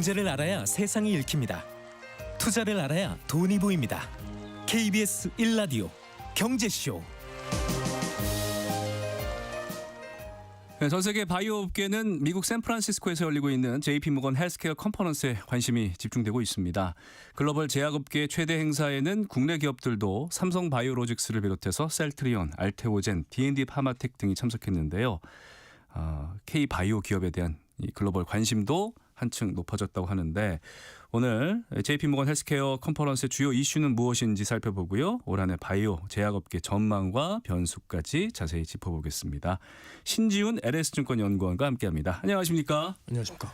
경제를 알아야 세상이 읽힙니다. 투자를 알아야 돈이 보입니다. KBS 1라디오 경제쇼. 네, 전 세계 바이오 업계는 미국 샌프란시스코에서 열리고 있는 JP모건 헬스케어 컨퍼런스에 관심이 집중되고 있습니다. 글로벌 제약업계 최대 행사에는 국내 기업들도 삼성 바이오로직스를 비롯해서 셀트리온, 알테오젠, D&D 파마텍 등이 참석했는데요. K바이오 기업에 대한 이 글로벌 관심도 한층 높아졌다고 하는데, 오늘 JP모건 헬스케어 컨퍼런스의 주요 이슈는 무엇인지 살펴보고요. 올 한해 바이오 제약업계 전망과 변수까지 자세히 짚어보겠습니다. 신지훈 LS증권 연구원과 함께합니다. 안녕하십니까? 안녕하십니까?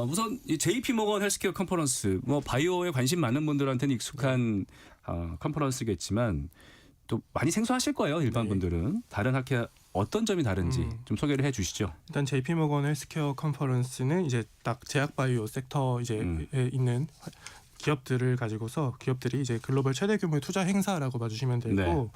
우선 이 JP모건 헬스케어 컨퍼런스, 바이오에 관심 많은 분들한테는 익숙한 컨퍼런스겠지만 또 많이 생소하실 거예요. 일반 분들은. 다른 학회 어떤 점이 다른지 좀 소개를 해 주시죠. 일단 JP모건 헬스케어 컨퍼런스는 이제 딱 제약 바이오 섹터에 있는 기업들을 가지고서 기업들이 이제 글로벌 최대 규모의 투자 행사라고 봐주시면 되고, 네.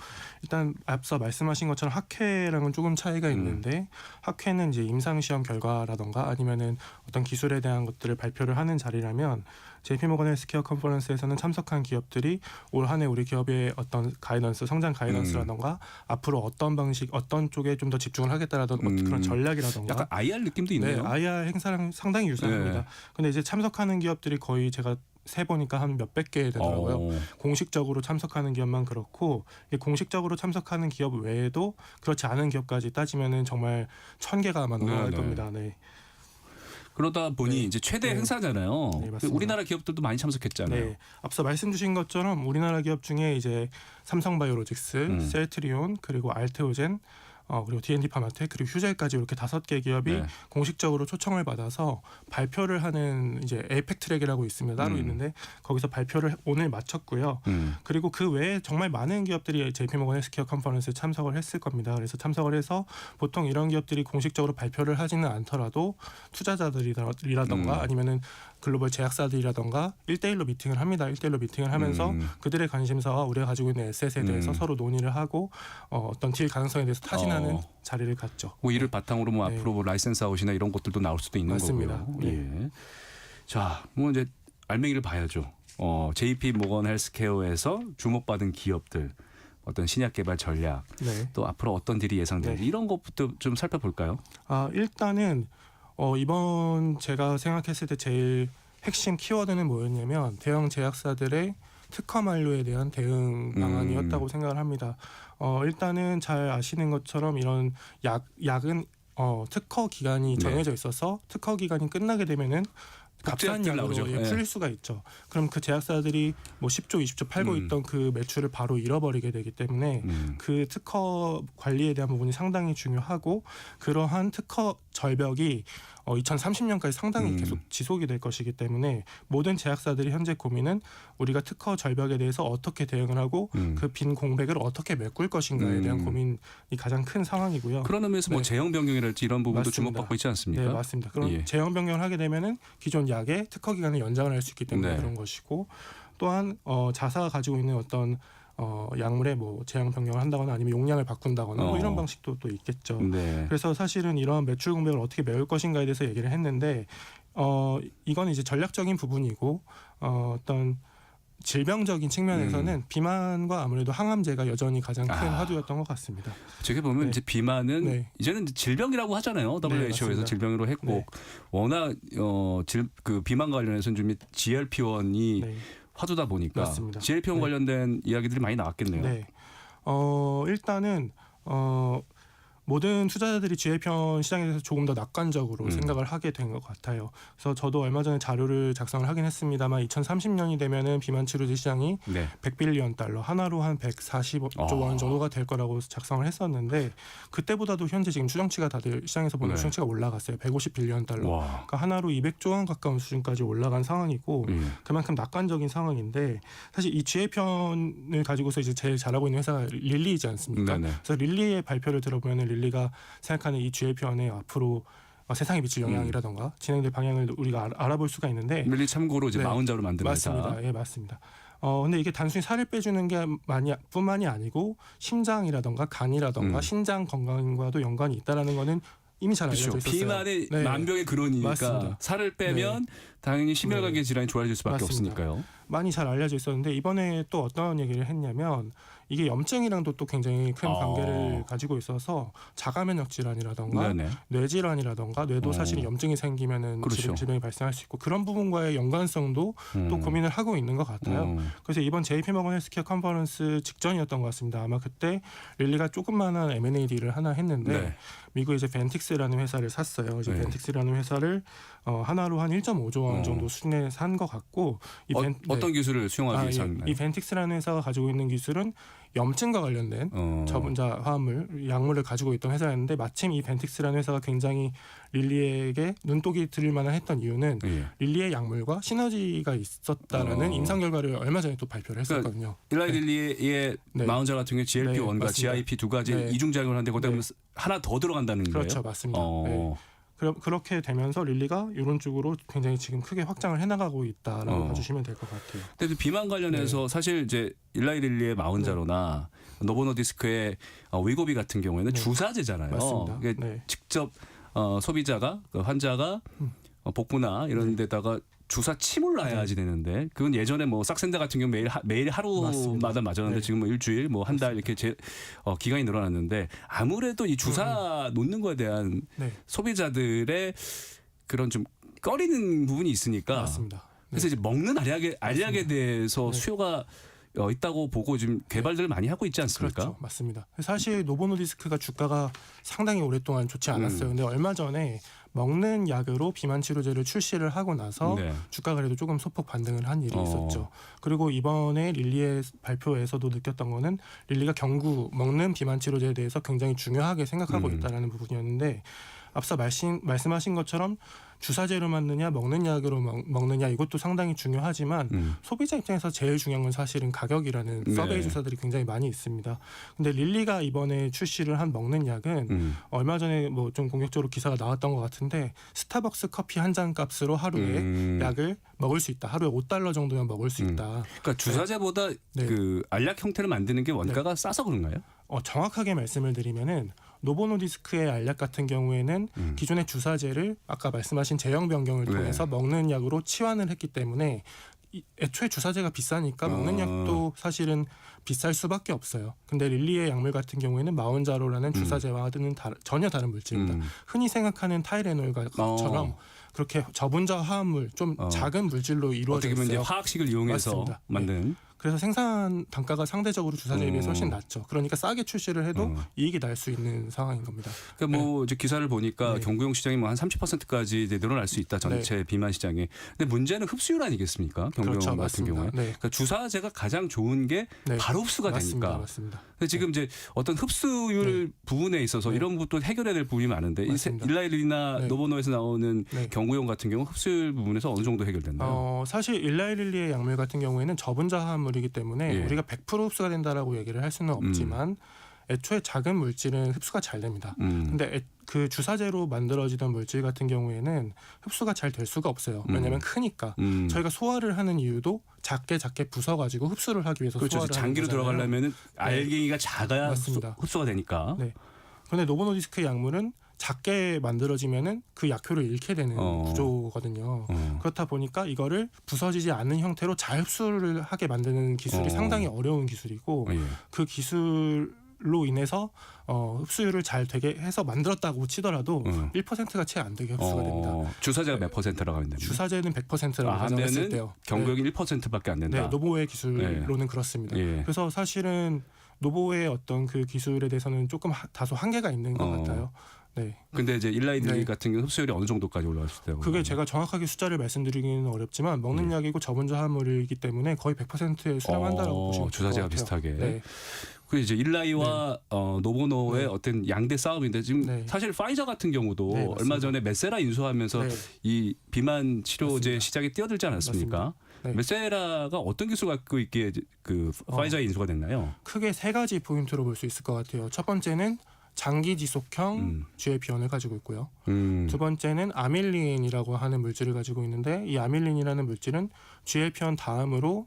일단 앞서 말씀하신 것처럼 학회랑은 조금 차이가 있는데, 학회는 이제 임상시험 결과라던가 아니면은 어떤 기술에 대한 것들을 발표를 하는 자리라면, JP모건 헬스케어 컨퍼런스에서는 참석한 기업들이 올 한해 우리 기업의 어떤 가이던스, 성장 가이던스라던가 앞으로 어떤 방식, 어떤 쪽에 좀 더 집중을 하겠다라던 그런 전략이라던가, 약간 IR 느낌도 있네요. 네, IR 행사랑 상당히 유사합니다. 네. 근데 이제 참석하는 기업들이 거의 제가 세보니까 한 몇백 개 되더라고요. 공식적으로 참석하는 기업만 그렇고, 공식적으로 참석하는 기업 외에도 그렇지 않은 기업까지 따지면은 정말 1000개가 아마 넘어갈 겁니다. 네. 그러다 보니 이제 최대 행사잖아요. 네, 맞습니다. 우리나라 기업들도 많이 참석했잖아요. 네, 앞서 말씀 주신 것처럼 우리나라 기업 중에 이제 삼성바이오로직스, 셀트리온, 그리고 알테오젠, 그리고 D&D 파마텍, 그리고 휴젤까지 이렇게 5개 기업이 공식적으로 초청을 받아서 발표를 하는 이제 에이펙 트랙이라고 있습니다. 따로 있는데 거기서 발표를 오늘 마쳤고요. 그리고 그 외에 정말 많은 기업들이 JP모건 헬스케어 컨퍼런스에 참석을 했을 겁니다. 그래서 참석을 해서 보통 이런 기업들이 공식적으로 발표를 하지는 않더라도 투자자들이라던가 아니면은 글로벌 제약사들이라던가 1대1로 미팅을 합니다. 1대1로 미팅을 하면서 그들의 관심사와 우리가 가지고 있는 에셋에 대해서 서로 논의를 하고 어떤 딜 가능성에 대해서 타진하는 자리를 갖죠. 이를 바탕으로 앞으로 라이센스 아웃이나 이런 것들도 나올 수도 있는 맞습니다. 거고요. 예. 자, 이제 알맹이를 봐야죠. JP모건 헬스케어에서 주목받은 기업들, 어떤 신약 개발 전략, 또 앞으로 어떤 딜이 예상되는지 이런 것부터 좀 살펴볼까요? 일단은 이번 제가 생각했을 때 제일 핵심 키워드는 뭐였냐면 대형 제약사들의 특허 만료에 대한 대응 방안이었다고 생각을 합니다. 일단은 잘 아시는 것처럼 이런 약은 특허 기간이 정해져 있어서 특허 기간이 끝나게 되면은 값싼 약으로 풀릴 수가 있죠. 그럼 그 제약사들이 10조, 20조 팔고 있던 그 매출을 바로 잃어버리게 되기 때문에 그 특허 관리에 대한 부분이 상당히 중요하고, 그러한 특허 절벽이 2030년까지 상당히 계속 지속이 될 것이기 때문에 모든 제약사들이 현재 고민은 우리가 특허 절벽에 대해서 어떻게 대응을 하고 그 빈 공백을 어떻게 메꿀 것인가에 대한 고민이 가장 큰 상황이고요. 그런 의미에서 제형 변경이랄지 이런 부분도 맞습니다. 주목받고 있지 않습니까? 네, 맞습니다. 그럼 제형 변경을 하게 되면은 기존 약의 특허 기간을 연장을 할 수 있기 때문에 그런 것이고, 또한 자사가 가지고 있는 어떤 약물에 제형 변경을 한다거나 아니면 용량을 바꾼다거나 이런 방식도 또 있겠죠. 그래서 사실은 이런 매출 공백을 어떻게 메울 것인가에 대해서 얘기를 했는데, 이건 이제 전략적인 부분이고, 어떤 질병적인 측면에서는 비만과 아무래도 항암제가 여전히 가장 큰 화두였던 것 같습니다. 저게 보면 이제 비만은 이제는 질병이라고 하잖아요. WHO에서 질병으로 했고, 워낙 그 비만 관련해서는 좀 GLP-1이 화두다 보니까 맞습니다. GLP-1 관련된 이야기들이 많이 나왔겠네요. 네. 일단은 모든 투자자들이 GLP-1 시장에 대해서 조금 더 낙관적으로 생각을 하게 된 것 같아요. 그래서 저도 얼마 전에 자료를 작성을 하긴 했습니다만 2030년이 되면은 비만 치료제 시장이 100빌리언 달러, 하나로 한 140조 원 정도가 될 거라고 작성을 했었는데, 그때보다도 현재 지금 추정치가 다들 시장에서 보는 추정치가 올라갔어요. 150빌리언 달러. 그러니까 하나로 200조 원 가까운 수준까지 올라간 상황이고, 그만큼 낙관적인 상황인데, 사실 이 GLP-1을 가지고서 이제 제일 잘하고 있는 회사가 릴리이지 않습니까? 그래서 릴리의 발표를 들어보면 릴리가 생각하는 이 GLP-1의 앞으로 세상에 미칠 영향이라던가 진행될 방향을 우리가 알아볼 수가 있는데, 릴리 참고로 이제 마운자로 만든 회사. 맞습니다. 예, 맞습니다. 근데 이게 단순히 살을 빼주는 게 뿐만이 아니고 심장이라던가 간이라던가 신장 건강과도 연관이 있다라는 거는 이미 잘 알려져 그렇죠. 있었어요. 비만의 네. 만병의 근원이니까 맞습니다. 살을 빼면 당연히 심혈관계 네. 질환이 좋아질 수밖에 맞습니다. 없으니까요. 많이 잘 알려져 있었는데 이번에 또 어떤 얘기를 했냐면 이게 염증이랑도 또 굉장히 큰 관계를 가지고 있어서 자가면역 질환이라던가 네네. 뇌질환이라던가 뇌도 사실 염증이 생기면은 그렇죠. 질병이 발생할 수 있고 그런 부분과의 연관성도 또 고민을 하고 있는 것 같아요. 그래서 이번 JP모건 헬스케어 컨퍼런스 직전이었던 것 같습니다. 아마 그때 릴리가 조그마한 M&A 딜을 하나 했는데 네. 미국에 이제 벤틱스라는 회사를 샀어요. 이제 네. 벤틱스라는 회사를 하나로 한 1.5조 원 정도 수준에 산 것 같고 어떤 기술을 수용하기 위해서 했나요? 이 벤틱스라는 회사가 가지고 있는 기술은 염증과 관련된 저분자 화합물, 약물을 가지고 있던 회사였는데 마침 이 벤틱스라는 회사가 굉장히 릴리에게 눈독이 들릴 만한 했던 이유는 예. 릴리의 약물과 시너지가 있었다라는 임상 결과를 얼마 전에 또 발표를 했었거든요. 일라이 릴리의 네. 마운자 같은 경우 GLP-1과 맞습니다. GIP 두 가지 네. 이중작용을 하는데 거기다 네. 하나 더 들어간다는 거예요? 그렇죠, 맞습니다. 어. 네. 그렇게 되면서 릴리가 이런 쪽으로 굉장히 지금 크게 확장을 해나가고 있다라고 봐주시면 될 것 같아요. 근데 비만 관련해서 사실 이제 일라이 릴리의 마운자로나 노보노디스크의 위고비 같은 경우에는 주사제잖아요. 맞습니다. 이게 네. 직접 소비자가 그 환자가 복부나 이런 데다가 주사 침을 놔야지 되는데 그건 예전에 뭐 싹센다 같은 경우 매일 하루마다 맞았는데 네. 지금 뭐 일주일 뭐 한 달 이렇게 기간이 늘어났는데 아무래도 이 주사 놓는 거에 대한 네. 소비자들의 그런 좀 꺼리는 부분이 있으니까 맞습니다. 그래서 이제 먹는 알약에 대해서 네. 수요가 있다고 보고 지금 개발들을 많이 하고 있지 않습니까? 그렇죠, 맞습니다. 사실 노보노디스크가 주가가 상당히 오랫동안 좋지 않았어요. 근데 얼마 전에 먹는 약으로 비만 치료제를 출시를 하고 나서 네. 주가가 그래도 조금 소폭 반등을 한 일이 어. 있었죠. 그리고 이번에 릴리의 발표에서도 느꼈던 거는 릴리가 먹는 비만 치료제에 대해서 굉장히 중요하게 생각하고 있다는 부분이었는데 앞서 말씀하신 것처럼 주사제로 맞느냐 먹는 약으로 먹느냐 이것도 상당히 중요하지만 소비자 입장에서 제일 중요한 건 사실은 가격이라는 네. 서베이 주사들이 굉장히 많이 있습니다. 근데 릴리가 이번에 출시를 한 먹는 약은 얼마 전에 뭐 좀 공격적으로 기사가 나왔던 것 같은데 스타벅스 커피 한 잔 값으로 하루에 약을 먹을 수 있다. 하루에 $5 정도면 먹을 수 있다. 그러니까 주사제보다 네. 그 알약 형태를 만드는 게 원가가 싸서 그런가요? 정확하게 말씀을 드리면은 노보노디스크의 알약 같은 경우에는 기존의 주사제를 아까 말씀하신 제형 변경을 네. 통해서 먹는 약으로 치환을 했기 때문에 애초에 주사제가 비싸니까 먹는 약도 사실은 비쌀 수밖에 없어요. 근데 릴리의 약물 같은 경우에는 마운자로라는 주사제와는 전혀 다른 물질입니다. 흔히 생각하는 타이레놀처럼 그렇게 저분자 화합물 좀 작은 물질로 이루어져 어떻게 보면 이제 있어요. 화학식을 이용해서 맞습니다. 만든. 그래서 생산 단가가 상대적으로 주사제에 비해서 훨씬 낮죠. 그러니까 싸게 출시를 해도 이익이 날 수 있는 상황인 겁니다. 그러니까 뭐 이제 기사를 보니까 네. 경구용 시장이 뭐 한 30%까지 이제 늘어날 수 있다 전체 비만 시장에. 근데 문제는 흡수율 아니겠습니까? 경구용 그렇죠, 같은 맞습니다. 경우에. 네. 그러니까 주사제가 가장 좋은 게 네. 바로 흡수가 맞습니다. 되니까. 맞습니다. 근데 지금 이제 어떤 흡수율 부분에 있어서 네. 이런 부분도 해결해야 될 부분이 많은데 맞습니다. 일라이릴리나 네. 노보노에서 나오는 네. 경구용 같은 경우 흡수율 부분에서 어느 정도 해결됐나요? 사실 일라이릴리의 약물 같은 경우에는 저분자 화합물이기 때문에 예. 우리가 100% 흡수가 된다라고 얘기를 할 수는 없지만 애초에 작은 물질은 흡수가 잘 됩니다. 근데 그 주사제로 만들어지던 물질 같은 경우에는 흡수가 잘 될 수가 없어요. 왜냐하면 크니까. 저희가 소화를 하는 이유도 작게 부숴가지고 흡수를 하기 위해서 그렇죠. 소화를 장기로 하는 거잖아요. 들어가려면 알갱이가 작아야 맞습니다. 흡수가 되니까. 네. 그런데 노보노디스크 약물은 작게 만들어지면은 그 약효를 잃게 되는 구조거든요. 그렇다 보니까 이거를 부서지지 않는 형태로 잘 흡수를 하게 만드는 기술이 상당히 어려운 기술이고 예. 그 기술로 인해서 흡수율을 잘 되게 해서 만들었다고 치더라도 1%가 채 안 되게 흡수가 됩니다. 주사제가 몇 %라고 하면 됩니다. 주사제는 100%라고 가정했을 하면은 때요. 경구용이 1%밖에 안 된다. 네, 노보의 기술로는 그렇습니다. 예. 그래서 사실은 노보의 어떤 그 기술에 대해서는 조금 다소 한계가 있는 것 같아요. 네. 근데 이제 일라이딜리 네. 같은 경우 흡수율이 어느 정도까지 올라갈 수 있다고? 그게 제가 정확하게 숫자를 말씀드리기는 어렵지만 먹는 약이고 저분자 화합물이기 때문에 거의 100%에 수렴한다라고 보시면 될 주사제가 것 같아요. 비슷하게. 네. 그 이제 일라이와 노보노의 네. 어떤 양대 싸움인데 지금 네. 사실 파이저 같은 경우도 네, 맞습니다. 얼마 전에 메세라 인수하면서 네. 이 비만 치료제 맞습니다. 시장에 뛰어들지 않았습니까? 네. 메세라가 어떤 기술을 갖고 있기에 그 파이저에 인수가 됐나요? 크게 세 가지 포인트로 볼 수 있을 것 같아요. 첫 번째는 장기 지속형 GLP-1을 가지고 있고요. 두 번째는 아밀린이라고 하는 물질을 가지고 있는데 이 아밀린이라는 물질은 GLP-1 다음으로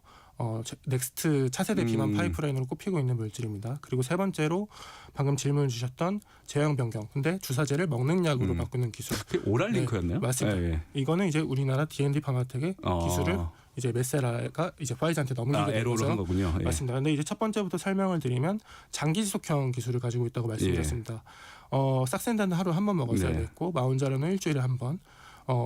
넥스트 차세대 비만 파이프라인으로 꼽히고 있는 물질입니다. 그리고 세 번째로 방금 질문 주셨던 제형 변경. 근데 주사제를 먹는 약으로 바꾸는 기술. 그게 오랄 네, 링크였나요? 맞습니다. 예, 예. 이거는 이제 우리나라 D&D 파마텍의 기술을 이제 메세라가 이제 파이자한테 넘기게 된 에로를 한 거죠. 거군요. 예. 맞습니다. 근데 이제 첫 번째부터 설명을 드리면 장기 지속형 기술을 가지고 있다고 말씀드렸습니다. 싹센다는 하루 한 번 먹었어야 네. 됐고 마운자라는 일주일에 한 번.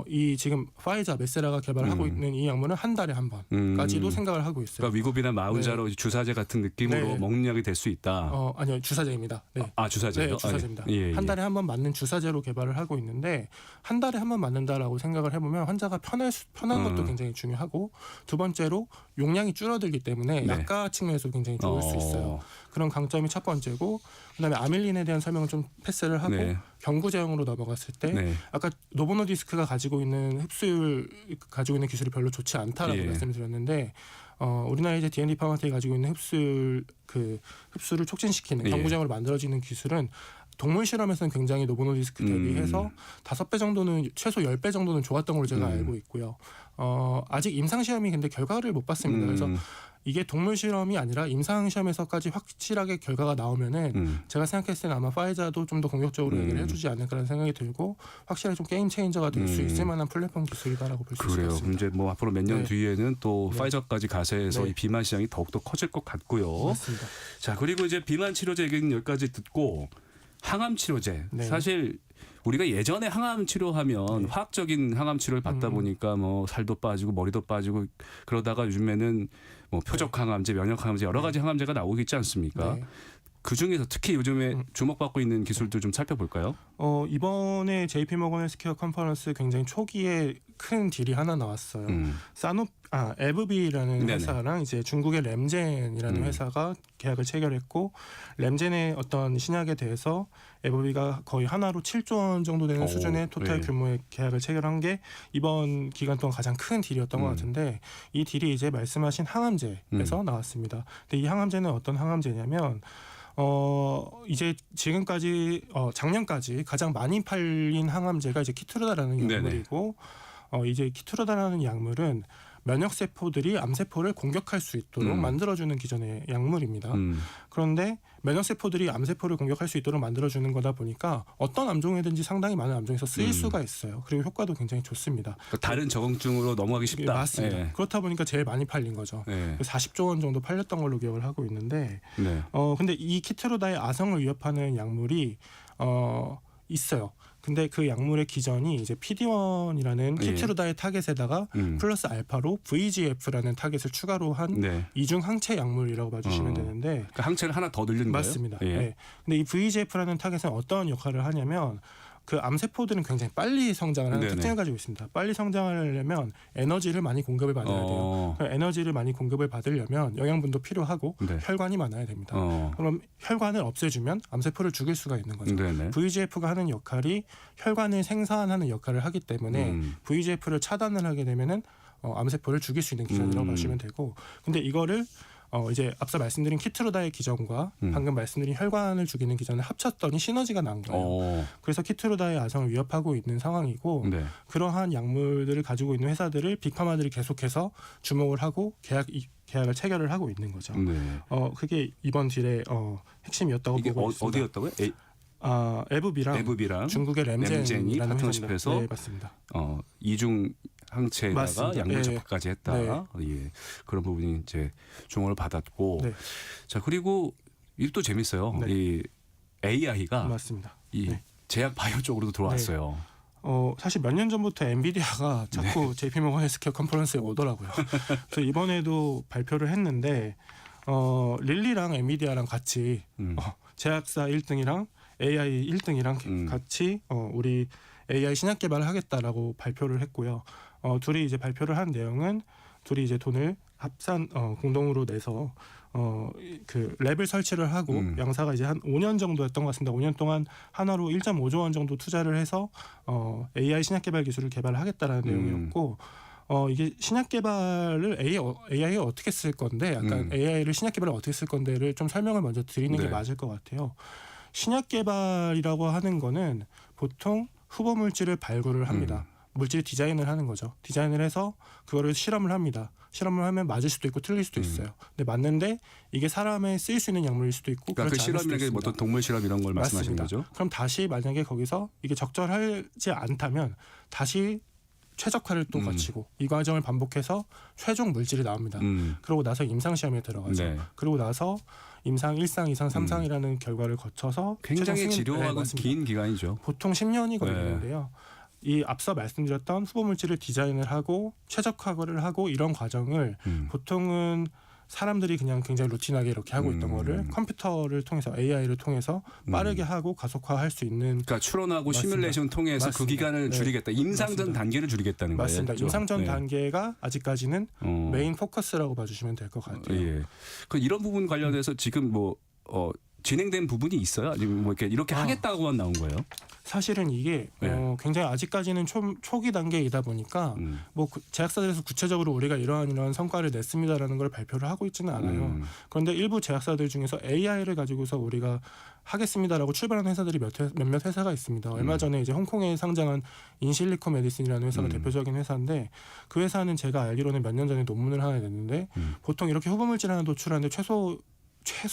이 지금 파이자 메세라가 개발하고 있는 이 약물은 한 달에 한 번까지도 생각을 하고 있어요. 그러니까 위고비나 마운자로 주사제 같은 느낌으로 네. 먹는 약이 될 수 있다. 아니요, 주사제입니다. 네. 주사제요? 네, 주사제입니다. 예, 예. 한 달에 한 번 맞는 주사제로 개발을 하고 있는데 한 달에 한 번 맞는다라고 생각을 해보면 환자가 편한 것도 굉장히 중요하고 두 번째로 용량이 줄어들기 때문에 네. 약가 측면에서 굉장히 좋을 수 있어요. 그런 강점이 첫 번째고 그다음에 아밀린에 대한 설명을 좀 패스를 하고 네. 경구 제형으로 넘어갔을 때 네. 아까 노보노디스크가 가지고 있는 흡수율 가지고 있는 기술이 별로 좋지 않다라고 예. 말씀을 드렸는데 우리나라 이제 D&D 파마텍이 가지고 있는 흡수를 촉진시키는 예. 경구 제형으로 만들어지는 기술은 동물 실험에서는 굉장히 노보노디스크 대비해서 5배 정도는 최소 10배 정도는 좋았던 걸로 제가 알고 있고요. 아직 임상 시험이 근데 결과를 못 봤습니다. 그래서 이게 동물 실험이 아니라 임상 시험에서까지 확실하게 결과가 나오면은 제가 생각했을 때는 아마 파이자도 좀 더 공격적으로 얘기를 해주지 않을까라는 생각이 들고 확실하게 좀 게임 체인저가 될 수 있을 만한 플랫폼 기술이다라고 볼 수 있을 것 그래요. 같습니다. 이제 뭐 앞으로 몇 년 네. 뒤에는 또 네. 파이저까지 가세해서 네. 이 비만 시장이 더욱더 커질 것 같고요. 맞습니다. 자, 그리고 이제 비만 치료제 얘기는 여기까지 듣고 항암 치료제. 네. 사실 우리가 예전에 항암 치료하면 네. 화학적인 항암 치료를 받다 보니까 뭐 살도 빠지고 머리도 빠지고 그러다가 요즘에는 뭐 표적 항암제, 면역 항암제 여러 가지 항암제가 나오고 있지 않습니까? 네. 그 중에서 특히 요즘에 주목받고 있는 기술도 좀 살펴볼까요? 이번에 JP모건 헬스케어 컨퍼런스 굉장히 초기에 큰 딜이 하나 나왔어요. 에브비라는 네네. 회사랑 이제 중국의 램젠이라는 회사가 계약을 체결했고 램젠의 어떤 신약에 대해서 에브비가 거의 하나로 7조 원 정도 되는 수준의 토탈 네. 규모의 계약을 체결한 게 이번 기간 동안 가장 큰 딜이었던 것 같은데 이 딜이 이제 말씀하신 항암제에서 나왔습니다. 근데 이 항암제는 어떤 항암제냐면 이제 지금까지 작년까지 가장 많이 팔린 항암제가 이제 키투르다라는 네네. 약물이고 이제 키투르다라는 약물은 면역 세포들이 암세포를 공격할 수 있도록 만들어주는 기존의 약물입니다. 그런데 면역 세포들이 암세포를 공격할 수 있도록 만들어주는 거다 보니까 어떤 암종이든지 상당히 많은 암종에서 쓰일 수가 있어요. 그리고 효과도 굉장히 좋습니다. 그러니까 다른 적응증으로 넘어가기 쉽다. 맞습니다. 예. 그렇다 보니까 제일 많이 팔린 거죠. 예. 40조 원 정도 팔렸던 걸로 기억을 하고 있는데 네. 근데 이 키트로다의 아성을 위협하는 약물이 있어요. 근데 그 약물의 기전이 이제 PD-1이라는 예. 키트로다의 타겟에다가 플러스 알파로 VEGF라는 타겟을 추가로 한 네. 이중 항체 약물이라고 봐주시면 되는데 그러니까 항체를 하나 더 늘린 거예요? 맞습니다. 예. 네. 근데 이 VEGF라는 타겟은 어떤 역할을 하냐면 그 암세포들은 굉장히 빨리 성장을 하는 네네. 특징을 가지고 있습니다. 빨리 성장을 하려면 에너지를 많이 공급을 받아야 돼요. 에너지를 많이 공급을 받으려면 영양분도 필요하고 네. 혈관이 많아야 됩니다. 그럼 혈관을 없애주면 암세포를 죽일 수가 있는 거죠. 네네. VEGF가 하는 역할이 혈관을 생산하는 역할을 하기 때문에 VEGF를 차단을 하게 되면은 암세포를 죽일 수 있는 기전이라고 보시면 되고, 근데 이거를 이제 앞서 말씀드린 키트로다의 기전과 방금 말씀드린 혈관을 죽이는 기전을 합쳤더니 시너지가 난 거예요. 그래서 키트로다의 아성을 위협하고 있는 상황이고 네. 그러한 약물들을 가지고 있는 회사들을 빅파마들이 계속해서 주목을 하고 계약을 체결을 하고 있는 거죠. 네. 그게 이번 딜의 핵심이었다고 이게 보고 있습니다. 어디였다고요? 에브비랑 에브비랑 중국의 램젠이 램젠이라는 파트너십해서 회사입니다. 네, 맞습니다. 이중 항체에다가 맞습니다. 약물 예. 접근까지 했다. 네. 예. 그런 부분이 이제 주목을 받았고, 네. 자 그리고 이게 또 재밌어요. 네. 이 AI가 맞습니다. 이 네. 제약 바이오 쪽으로도 들어왔어요. 사실 몇 년 전부터 엔비디아가 자꾸 JP모건 헬스케어 컨퍼런스에 오더라고요. 그래서 이번에도 발표를 했는데 릴리랑 엔비디아랑 같이 제약사 1등이랑 AI 1등이랑 같이 우리 AI 신약 개발을 하겠다라고 발표를 했고요. 둘이 이제 발표를 한 내용은 둘이 이제 돈을 공동으로 내서 그 랩을 설치를 하고 양사가 이제 한 5년 정도 했던 것 같습니다. 5년 동안 하나로 1.5조 원 정도 투자를 해서 AI 신약 개발 기술을 개발을 하겠다라는 내용이었고 이게 신약 개발을 AI가 어떻게 쓸 건데 약간 AI를 신약 개발을 어떻게 쓸 건데를 좀 설명을 먼저 드리는 게 네. 맞을 것 같아요. 신약 개발이라고 하는 거는 보통 후보 물질을 발굴을 합니다. 물질 디자인을 하는 거죠. 디자인을 해서 그거를 실험을 합니다. 실험을 하면 맞을 수도 있고 틀릴 수도 있어요. 근데 맞는데 이게 사람에 쓰일 수 있는 약물일 수도 있고 그러니까 그 그렇지 않을 수도 실험이라는 게 있습니다. 어떤 동물 실험 이런 걸 말씀하시는 맞습니다. 거죠? 그럼 다시 만약에 거기서 이게 적절하지 않다면 다시 최적화를 또 거치고 이 과정을 반복해서 최종 물질이 나옵니다. 그러고 나서 임상 시험에 들어가죠. 네. 그러고 나서 임상 1상, 2상, 3상이라는 결과를 거쳐서 굉장히 최종 승인- 지루하고 맞습니다. 긴 기간이죠. 보통 10년이 걸리는데요. 이 앞서 말씀드렸던 후보 물질을 디자인을 하고 최적화를 하고 이런 과정을 보통은 사람들이 그냥 굉장히 루틴하게 이렇게 하고 있던 거를 컴퓨터를 통해서 AI를 통해서 빠르게 하고 가속화할 수 있는 그러니까 추론하고 맞습니다. 시뮬레이션 통해서 그 맞습니다. 기간을 네. 줄이겠다. 임상전 맞습니다. 단계를 줄이겠다는 거예요. 맞습니다. 그렇죠? 임상전 네. 단계가 아직까지는 어. 메인 포커스라고 봐주시면 될 것 같아요. 예. 그 이런 부분 관련해서 지금 뭐 진행된 부분이 있어요? 아니면 뭐 이렇게 하겠다고만 나온 거예요? 사실은 이게 네. 굉장히 아직까지는 초기 단계이다 보니까 뭐 제약사들에서 구체적으로 우리가 이러한 성과를 냈습니다라는 걸 발표를 하고 있지는 않아요. 그런데 일부 제약사들 중에서 AI를 가지고서 우리가 하겠습니다라고 출발하는 회사들이 몇몇 회사가 있습니다. 얼마 전에 이제 홍콩에 상장한 인실리코 메디슨이라는 회사가 대표적인 회사인데 그 회사는 제가 알기로는 몇 년 전에 논문을 하나 냈는데 보통 이렇게 후보물질 하나 도출하는데 최소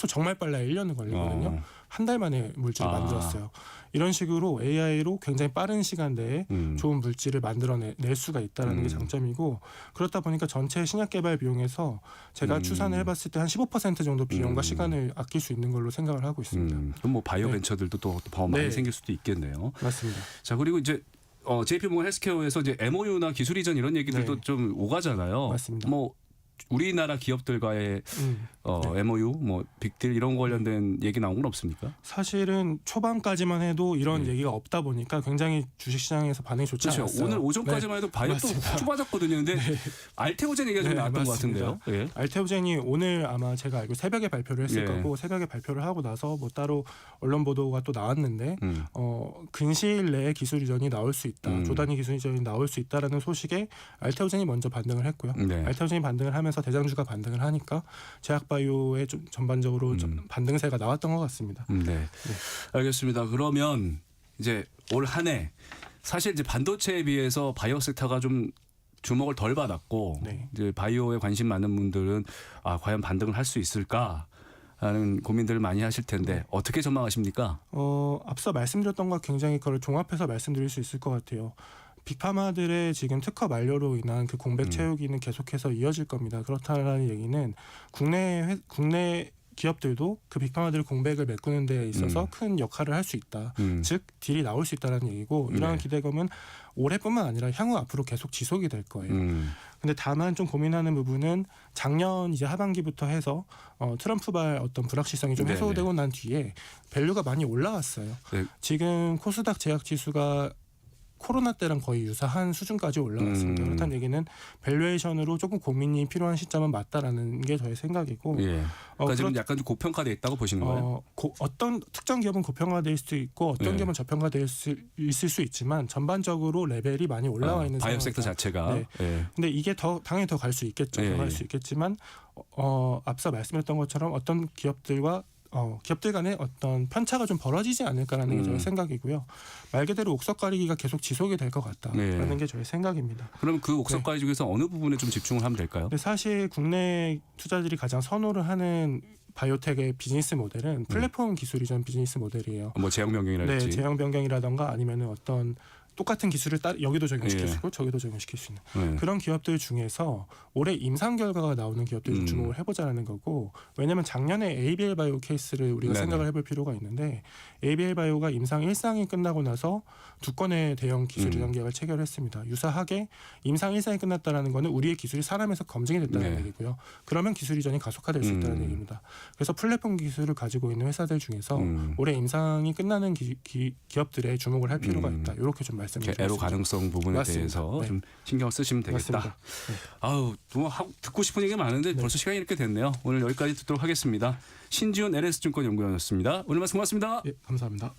정말 빨라야 1년은 걸리거든요. 한 달 만에 물질을 만들었어요. 이런 식으로 AI로 굉장히 빠른 시간 내에 좋은 물질을 만들어낼 수가 있다는 게 장점이고 그렇다 보니까 전체 신약 개발 비용에서 제가 추산을 해봤을 때 한 15% 정도 비용과 시간을 아낄 수 있는 걸로 생각을 하고 있습니다. 그럼 뭐 바이오 벤처들도 또 더 많이 네. 생길 수도 있겠네요. 맞습니다. 자 그리고 이제 JP모건 헬스케어에서 이제 MOU나 기술 이전 이런 얘기들도 네. 좀 오가잖아요. 맞습니다. 뭐 우리나라 기업들과의 네. MOU, 뭐 빅딜 이런 거 관련된 얘기 나온 건 없습니까? 사실은 초반까지만 해도 이런 얘기가 없다 보니까 굉장히 주식시장에서 반응이 좋지 그렇죠. 않았어요. 오늘 오전까지만 해도 바이오 또 맞습니다. 초 맞았거든요. 근데 알테오젠 얘기가 좀 네, 나왔던 맞습니다. 것 같은데요. 예. 알테오젠이 오늘 아마 제가 알고 새벽에 발표를 했을 예. 거고 새벽에 발표를 하고 나서 뭐 따로 언론 보도가 또 나왔는데 근시일 내에 기술 이전이 나올 수 있다. 조단위 기술 이전이 나올 수 있다라는 소식에 알테오젠이 먼저 반등을 했고요. 네. 알테오젠이 반등을 하면서 대장주가 반등을 하니까 제약바이오의 좀 전반적으로 좀 반등세가 나왔던 것 같습니다. 네. 알겠습니다. 그러면 이제 올 한 해 사실 이제 반도체에 비해서 바이오 섹터가 좀 주목을 덜 받았고 네. 이제 바이오에 관심 많은 분들은 과연 반등을 할 수 있을까? 하는 고민들을 많이 하실 텐데 어떻게 전망하십니까? 앞서 말씀드렸던 것 굉장히 그걸 종합해서 말씀드릴 수 있을 것 같아요. 빅파마들의 지금 특허 만료로 인한 그 공백 채우기는 계속해서 이어질 겁니다. 그렇다는 얘기는 국내 기업들도 그 빅파마들 공백을 메꾸는 데 있어서 큰 역할을 할 수 있다. 즉 딜이 나올 수 있다는 얘기고 이러한 네. 기대감은 올해뿐만 아니라 향후 앞으로 계속 지속이 될 거예요. 근데 다만 좀 고민하는 부분은 작년 이제 하반기부터 해서 트럼프발 어떤 불확실성이 좀 네네. 해소되고 난 뒤에 밸류가 많이 올라왔어요. 네. 지금 코스닥 제약 지수가 코로나 때랑 거의 유사한 수준까지 올라왔습니다. 그렇다는 얘기는 밸류에이션으로 조금 고민이 필요한 시점은 맞다라는 게 저의 생각이고 예. 그러니까 지금 약간 좀 고평가돼 있다고 보시는 거예요? 어떤 특정 기업은 고평가될 수도 있고 어떤 네. 기업은 저평가될 수 있을 수 있지만 전반적으로 레벨이 많이 올라와 있는 바이오 상황이다. 섹터 자체가. 네. 예. 근데 이게 당연히 더 갈 수 있겠죠. 예, 더 갈 예. 수 있겠지만 앞서 말씀드렸던 것처럼 어떤 기업들 간의 어떤 편차가 좀 벌어지지 않을까라는 게 저의 생각이고요. 말 그대로 옥석 가리기가 계속 지속이 될 것 같다라는 네. 게 저의 생각입니다. 그럼 그 옥석가리 중에서 어느 부분에 좀 집중을 하면 될까요? 근데 사실 국내 투자들이 가장 선호를 하는 바이오텍의 비즈니스 모델은 플랫폼 기술 이전 비즈니스 모델이에요. 뭐 제형 변경이랄지. 네, 제형 변경이라던가 아니면은 어떤 똑같은 기술을 여기도 적용시킬 예. 수 있고 저기도 적용시킬 수 있는 네. 그런 기업들 중에서 올해 임상 결과가 나오는 기업들 주목을 해보자는 거고 왜냐하면 작년에 ABL 바이오 케이스를 우리가 네네. 생각을 해볼 필요가 있는데 ABL 바이오가 임상 1상이 끝나고 나서 2건의 대형 기술 이전 계약을 체결했습니다. 유사하게 임상 1상이 끝났다는 거는 우리의 기술이 사람에서 검증이 됐다는 네. 얘기고요. 그러면 기술 이전이 가속화될 수 있다는 얘기입니다. 그래서 플랫폼 기술을 가지고 있는 회사들 중에서 올해 임상이 끝나는 기업들에 주목을 할 필요가 있다. 이렇게 좀 말씀드리겠습니다. 애로 가능성 부분에 맞습니다. 대해서 네. 좀 신경을 쓰시면 되겠다. 맞습니다. 아우, 뭐 듣고 싶은 얘기가 많은데 벌써 시간이 이렇게 됐네요. 오늘 여기까지 듣도록 하겠습니다. 신지훈 LS증권 연구원이었습니다. 오늘 말씀 고맙습니다. 예, 감사합니다.